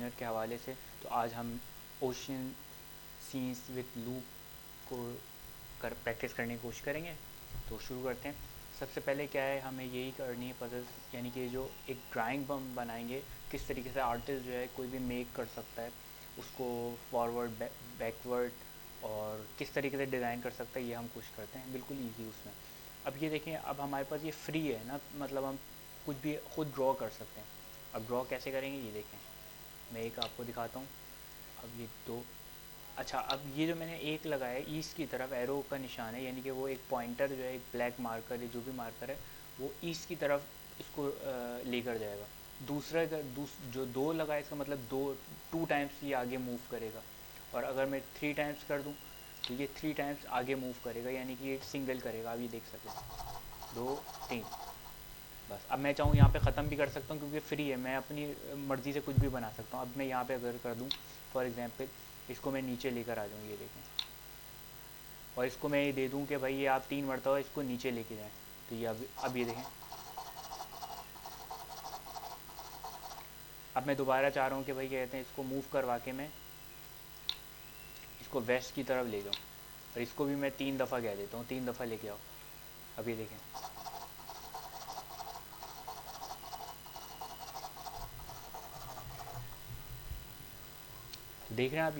Beginner के हवाले से। तो आज हम ओशन सीन्स विथ लूप को प्रैक्टिस करने की कोशिश करेंगे। तो शुरू करते हैं। सबसे पहले क्या है, हमें यही करनी है पजल, यानी कि जो एक ड्राइंग हम बनाएंगे, किस तरीके से आर्टिस्ट जो है कोई भी मेक कर सकता है उसको, फॉरवर्ड बैकवर्ड, और किस तरीके से डिज़ाइन कर सकता है, ये हम कोशिश करते हैं बिल्कुल ईजी उसमें। अब ये देखें, अब हमारे पास ये फ्री है ना, मतलब हम कुछ भी खुद ड्रॉ कर सकते हैं। अब ड्रॉ कैसे करेंगे ये देखें, मैं एक आपको दिखाता हूँ। अब ये दो, अच्छा, अब ये जो मैंने एक लगाया है ईस्ट की तरफ एरो का निशान है, यानी कि वो एक पॉइंटर जो है, एक ब्लैक मार्कर है, जो भी मार्कर है वो ईस्ट की तरफ इसको लेकर जाएगा। दूसरा जो दो लगाए, इसका मतलब दो, 2 टाइम्स ये आगे मूव करेगा। और अगर मैं 3 टाइम्स कर दूँ तो ये 3 टाइम्स आगे मूव करेगा, यानी कि ये सिंगल करेगा। आप ये देख सकते हैं, 2 3। बस अब मैं चाहूँ यहाँ पे ख़त्म भी कर सकता हूँ, क्योंकि फ्री है, मैं अपनी मर्ज़ी से कुछ भी बना सकता हूँ। अब मैं यहाँ पे अगर कर दूँ फॉर एग्जांपल, इसको मैं नीचे लेकर आ जाऊँ, ये देखें, और इसको मैं ये दे दूँ कि भाई ये आप 3 मरतबा इसको नीचे लेके जाएँ, तो ये अब ये देखें। अब मैं दोबारा चाह रहा हूँ कि भाई क्या कहते हैं, इसको मूव करवा के मैं इसको वेस्ट की तरफ ले जाऊँ, और इसको भी मैं 3 दफ़ा कह देता हूँ, 3 दफ़ा लेके आओ। अब ये देखें, तो देख रहे हैं आप,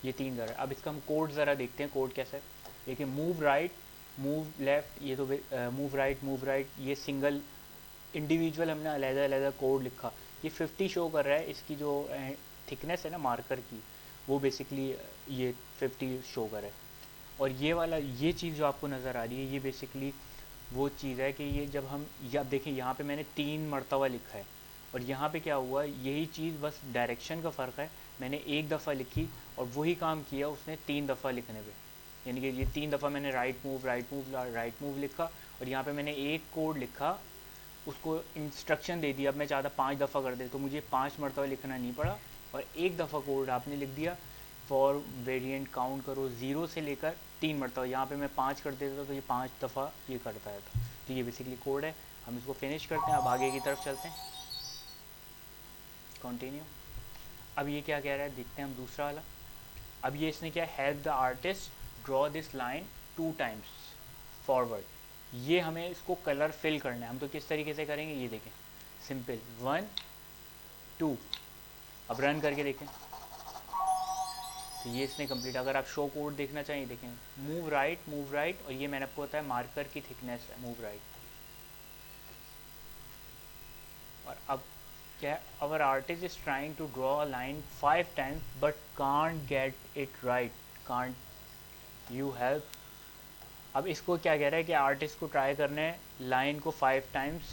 ये 3 ज़रा। अब इसका हम कोड ज़रा देखते हैं, कोड कैसा है। देखिए, मूव राइट, मूव लेफ़्ट, ये तो मूव राइट, ये सिंगल इंडिविजुअल हमने अलहदा अलहदा कोड लिखा। ये 50 शो कर रहा है, इसकी जो थिकनेस है ना मार्कर की, वो बेसिकली ये 50 शो कर रहा है। और ये वाला, ये चीज़ जो आपको नज़र आ रही है, ये बेसिकली वो चीज़ है कि ये जब हम, या देखें यहाँ पे मैंने 3 मरतबा लिखा है, और यहाँ पे क्या हुआ, यही चीज़, बस डायरेक्शन का फ़र्क है। मैंने एक दफ़ा लिखी और वही काम किया उसने 3 दफ़ा लिखने पे, यानी कि ये 3 दफ़ा मैंने राइट मूव लिखा, और यहाँ पे मैंने एक कोड लिखा, उसको इंस्ट्रक्शन दे दिया। अब मैं चाहता 5 दफ़ा कर दे, तो मुझे 5 मरतबा लिखना नहीं पड़ा, और एक दफ़ा कोड आपने लिख दिया। फॉर वेरिएंट काउंट करो 0 से लेकर 3 मरतबा, यहाँ पे मैं 5 कर देता तो ये 5 दफ़ा ये करता है। तो ये बेसिकली कोड है। हम इसको फिनिश करते हैं, अब आगे की तरफ चलते हैं, कंटिन्यू। अब ये क्या कह रहा है, देखते हैं हम दूसरा वाला। अब ये इसने क्या, help the artist draw this line 2 times forward. ये हमें इसको कलर फिल करना है। हम तो किस तरीके से करेंगे ये देखें, सिंपल 1 2। अब रन करके देखें, तो ये इसने कंप्लीट। अगर आप शो कोड देखना चाहिए, देखें, मूव राइट, और ये मैंने आपको बताया मार्कर की थिकनेस है, मूव राइट। और अब क्या है, our artist is trying to draw a line 5 times but can't get it right, can't you help. अब इसको क्या कह रहा है कि आर्टिस्ट को ट्राई करना है लाइन को 5 टाइम्स,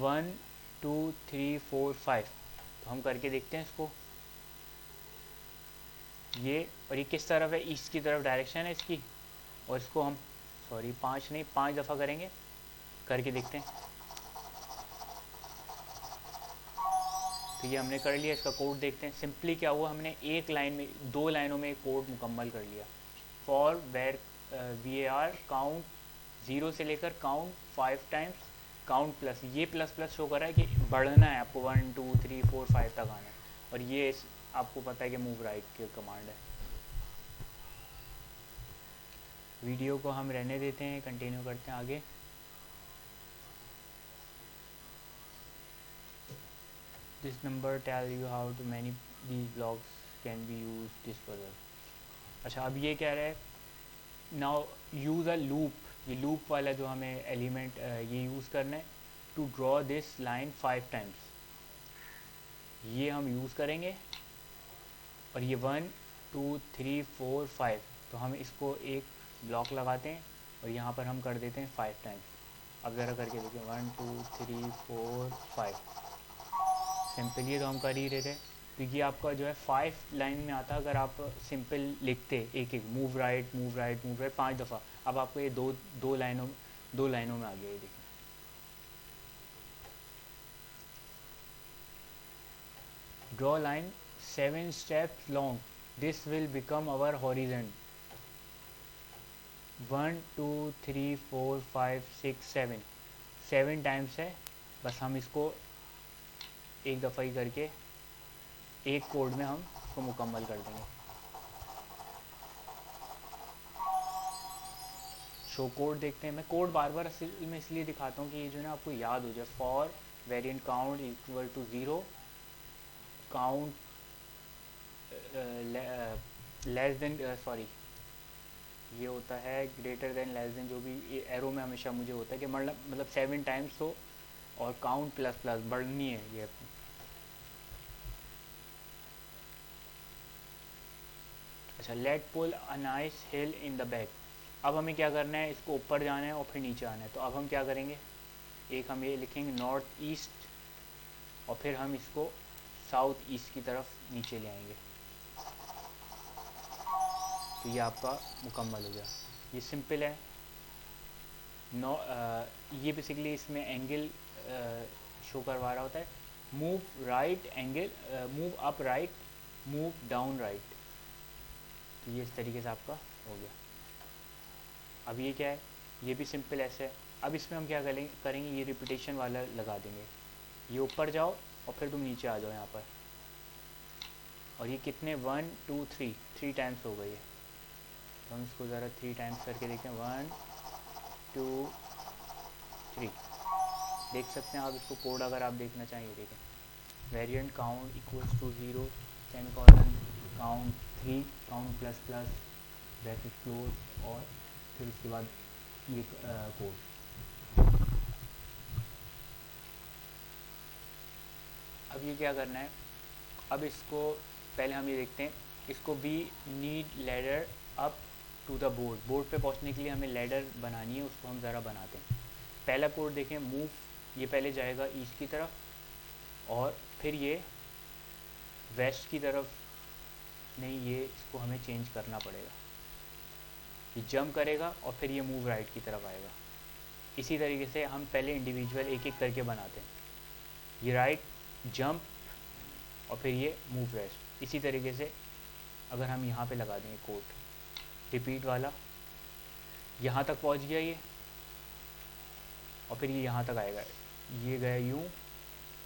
1 2 3 4 5। तो हम करके देखते हैं इसको, ये, और ये किस तरफ है, ईस्ट की तरफ डायरेक्शन है इसकी। और इसको हम, सॉरी 5 नहीं, 5 दफ़ा करेंगे, करके देखते हैं। तो ये हमने कर लिया। इसका कोड देखते हैं, सिंपली क्या हुआ, हमने एक लाइन में, 2 लाइनों में एक कोड मुकम्मल कर लिया। फॉर वेर VAR काउंट 0 से लेकर काउंट 5 टाइम्स, काउंट प्लस, ये प्लस प्लस शो कर रहा है कि बढ़ना है आपको, 1 2 3 4 5 तक आना है। और ये आपको पता है कि मूव राइट की कमांड है। वीडियो को हम रहने देते हैं, कंटिन्यू करते हैं आगे। This number tell you how to many these blocks can be use this puzzle. अच्छा, अब ये कह रहा है नाउ यूज़ अ लूप, ये लूप वाला जो हमें एलिमेंट ये यूज़ करना है, to draw this line 5 times. ये हम यूज़ करेंगे, और ये 1 2 3 4 5, तो हम इसको एक ब्लॉक लगाते हैं, और यहाँ पर हम कर देते हैं 5 टाइम्स। अब ज़रा करके देखिए, 1 2 3 4 5, सिंपल। ये तो हम कर ही रहे थे, क्योंकि आपका जो है 5 लाइन में आता, अगर आप सिंपल लिखते एक एक, मूव राइट 5 दफ़ा, अब आपको ये दो लाइनों में आ गया। ये देखिए, draw line 7 steps long, this will become our horizon. 1 2 3 4 5 6 7 times है। बस हम इसको एक दफ़ा ही करके एक कोड में हम उसको मुकम्मल कर देंगे। शो कोड देखते हैं। मैं कोड बार बार असल में इसलिए दिखाता हूँ कि ये जो है ना आपको याद हो जाए। For variant count equal to 0, count less than, sorry ये होता है ग्रेटर देन लेस देन, जो भी एरो में हमेशा मुझे होता है कि मतलब 7 टाइम्स हो, और काउंट प्लस प्लस बढ़नी है ये अपनी। अच्छा, let pull a nice hill in the back. अब हमें क्या करना है, इसको ऊपर जाना है और फिर नीचे आना है। तो अब हम क्या करेंगे, एक हम ये लिखेंगे नॉर्थ ईस्ट, और फिर हम इसको साउथ ईस्ट की तरफ नीचे ले आएंगे। तो ये आपका मुकम्मल हो गया। ये सिंपल है। नो ये बेसिकली इसमें एंगल शो करवा रहा होता है। Move right angle, move up right, move down right. तो ये इस तरीके से आपका हो गया। अब ये क्या है, ये भी सिंपल ऐसे है। अब इसमें हम क्या करेंगे, ये रिपीटेशन वाला लगा देंगे। ये ऊपर जाओ और फिर तुम नीचे आ जाओ यहाँ पर। और ये कितने, 1 2 3 टाइम्स हो गई है। तो हम इसको ज़रा 3 टाइम्स करके देखते हैं। 1 2 3। देख सकते हैं आप इसको, कोड अगर आप देखना चाहिए देखें। Variant count equals to 0, semicolon, count 3, count plus plus, bracket close, और फिर उसके बाद ये कोड। अब ये क्या करना है, अब इसको पहले हम ये देखते हैं। इसको भी need ladder up to the board, board पे पहुंचने के लिए हमें लैडर बनानी है, उसको हम ज़रा बनाते हैं। पहला कोड देखें, मूव, ये पहले जाएगा ईस्ट की तरफ, और फिर ये वेस्ट की तरफ। नहीं, ये इसको हमें चेंज करना पड़ेगा। ये जंप करेगा और फिर ये मूव राइट की तरफ आएगा। इसी तरीके से हम पहले इंडिविजुअल एक एक करके बनाते हैं। ये राइट, जंप, और फिर ये मूव वेस्ट। इसी तरीके से अगर हम यहाँ पे लगा देंगे कोड रिपीट वाला, यहाँ तक पहुँच गया ये, और फिर ये यहाँ तक आएगा। ये गया यूँ,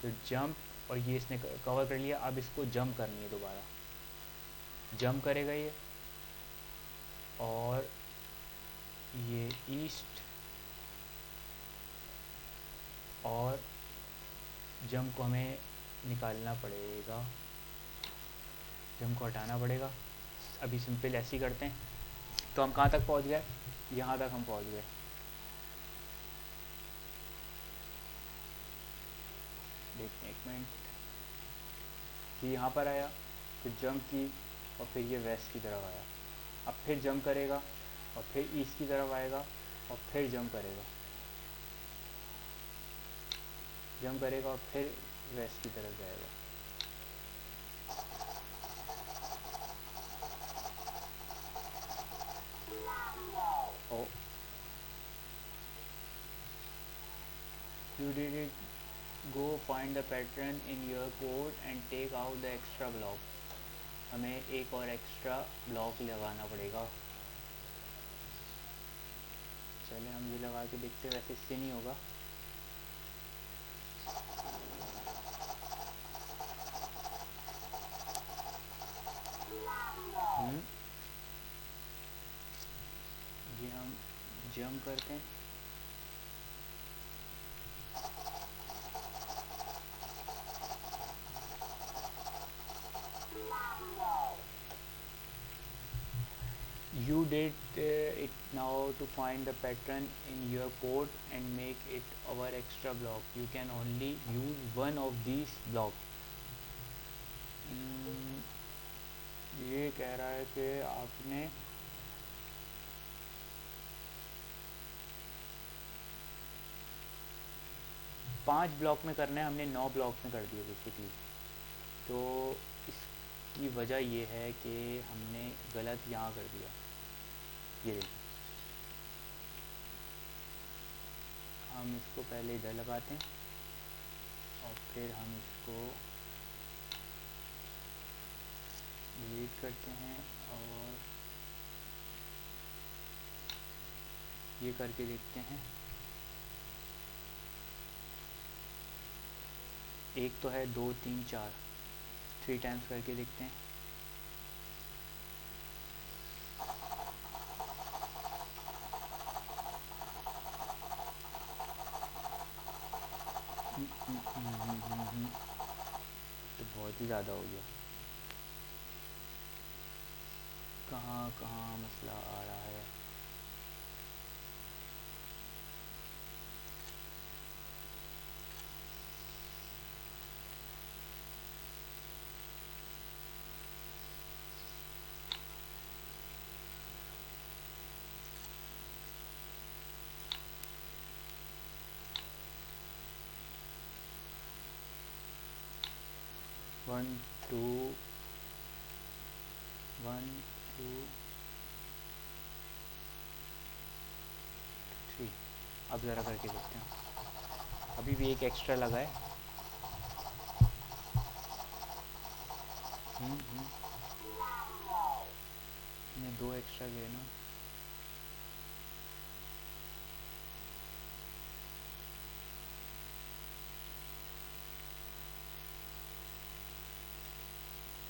तो जंप, और ये इसने कवर कर लिया। अब इसको जंप करनी है, दोबारा जंप करेगा ये, और ये ईस्ट, और जंप को हमें निकालना पड़ेगा, जंप को हटाना पड़ेगा। अभी सिंपल ऐसे ही करते हैं। तो हम कहाँ तक पहुँच गए, यहाँ तक हम पहुँच गए। देखते हैं एक मिनट। ये यहाँ पर आया, फिर जंप की, और फिर ये वेस्ट की तरफ आया। अब फिर जंप करेगा, और फिर ईस्ट की तरफ आएगा, और फिर जंप करेगा, जंप करेगा, और फिर वेस्ट की तरफ जाएगा। ओ, you did it. Go find the pattern in your code and take out the extra block. हमें एक और एक्स्ट्रा ब्लॉक लगाना पड़ेगा। चले हम ये लगा के देखते हैं, वैसे इससे नहीं होगा। ये हम जंप करते हैं, you did it. Now to find the pattern in your code and make it our extra block, you can only use one of these block. ये कह रहा है कि आपने पांच ब्लॉक में करना है, हमने 9 ब्लॉक में कर दिया बेसिकली। तो इसकी वजह ये है कि हमने गलत यहाँ कर दिया। ये देखिए, हम इसको पहले इधर लगाते हैं, और फिर हम इसको डिलीट करते हैं, और ये करके देखते हैं। एक तो है 2 3 4, 3 टाइम्स करके देखते हैं। तो बहुत ही ज़्यादा हो गया। कहाँ कहाँ मसला आ रहा है? One two 3। अब ज़रा करके देखते हैं। अभी भी एक एक्स्ट्रा लगा है। मैंने 2 एक्स्ट्रा गए ना।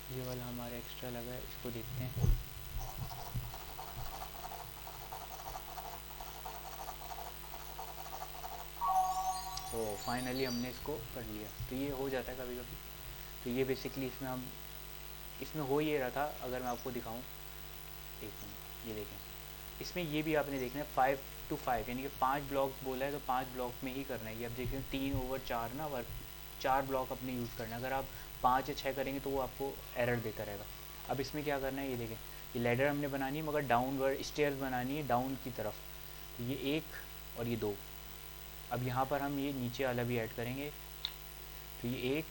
ये वाला हमारा एक्स्ट्रा लगा है, इसको देखते हैं। ओ फाइनली हमने इसको कर लिया। तो ये हो जाता है कभी कभी। तो ये बेसिकली इसमें हो ये रहा था। अगर मैं आपको दिखाऊं, एक मिनट, ये देखें, इसमें ये भी आपने देखना है 5 to 5, यानी कि 5 ब्लॉक बोला है तो 5 ब्लॉक में ही करना है। ये अब देखिए 3/4 ना वर्क, 4 ब्लॉक अपने यूज़ करना है। अगर आप 5 या 6 करेंगे तो वो आपको एरर देता रहेगा। अब इसमें क्या करना है, ये देखें, ये लैडर हमने बनानी है मगर डाउनवर्ड स्टेयर्स बनानी है डाउन की तरफ। तो ये 1 और ये 2। अब यहाँ पर हम ये नीचे वाला भी ऐड करेंगे। तो ये 1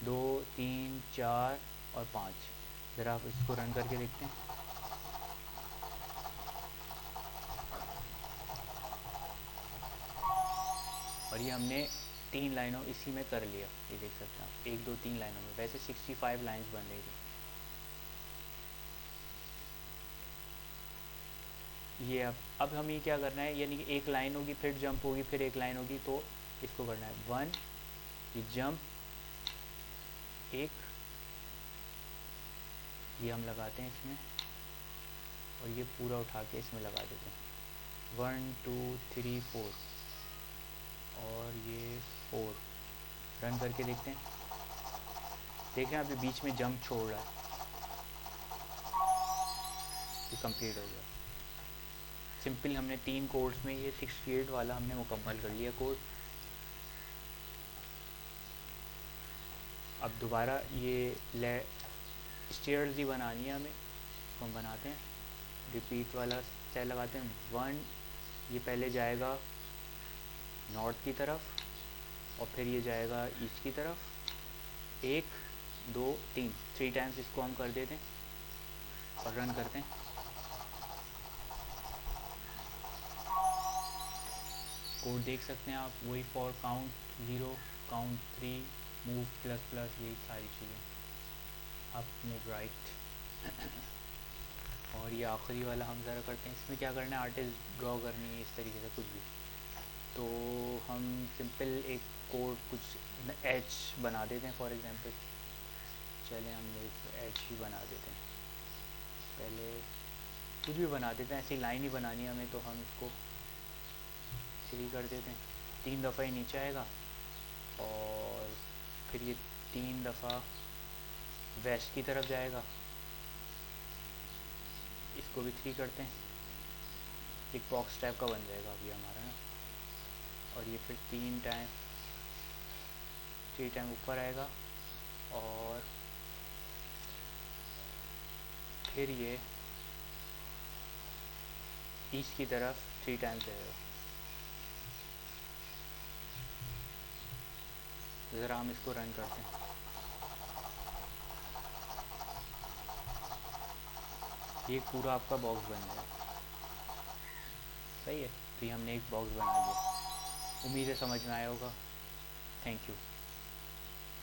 2 3 4 और 5। ज़रा आप इसको रन करके देखते हैं। और ये हमने 3 लाइनों इसी में कर लिया। ये देख सकते हैं आप, 1 2 3 लाइनों में। वैसे 65 लाइन्स बन रही थी। ये अब हमें क्या करना है, यानी कि एक लाइन होगी, फिर जंप होगी, फिर एक लाइन होगी। तो इसको करना है 1, ये जंप, 1, ये हम लगाते हैं इसमें, और ये पूरा उठा के इसमें लगा देते हैं। 1 2 3 4 और ये 4। रन करके देखते हैं। देख रहे हैं, अभी बीच में जंप छोड़ रहा है। ये कंप्लीट हो गया। सिंपल हमने 3 कोड्स में ये 68 वाला हमने मुकम्मल कर लिया कोड। अब दोबारा ये स्टेयर्स ही बनानी है हमें, तो हम बनाते हैं। रिपीट वाला सेल लगाते हैं। 1, ये पहले जाएगा नॉर्थ की तरफ और फिर ये जाएगा ईस्ट की तरफ। 1 2 3 टाइम्स इसको हम कर देते हैं और रन करते हैं। कोड देख सकते हैं आप, वही फॉर काउंट 0, काउंट 3, मूव ++, यही सारी चीज़ें, अप मूव राइट। और ये आखिरी वाला हम ज़रा करते हैं। इसमें क्या करना है, आर्टिस्ट ड्रॉ करनी है इस तरीके से कुछ भी। तो हम सिंपल एक कोड कुछ एच बना देते हैं फॉर एग्जांपल। चलें हम एक एच ही बना देते हैं। पहले कुछ भी बना देते हैं, ऐसी लाइन ही बनानी है हमें। तो हम इसको 3 कर देते हैं। 3 दफ़ा ही नीचे आएगा और फिर ये 3 दफ़ा वेस्ट की तरफ जाएगा। इसको भी 3 करते हैं। एक बॉक्स टाइप का बन जाएगा अभी हमारा ना। और ये फिर 3 टाइम ऊपर आएगा और फिर ये ईस्ट की तरफ 3 टाइम्स जाएगा। ज़रा हम इसको रन करते हैं। ये पूरा आपका बॉक्स बन जाएगा। सही है। तो ये हमने एक बॉक्स बना लिया। उम्मीद है समझ में आया होगा। Thank you.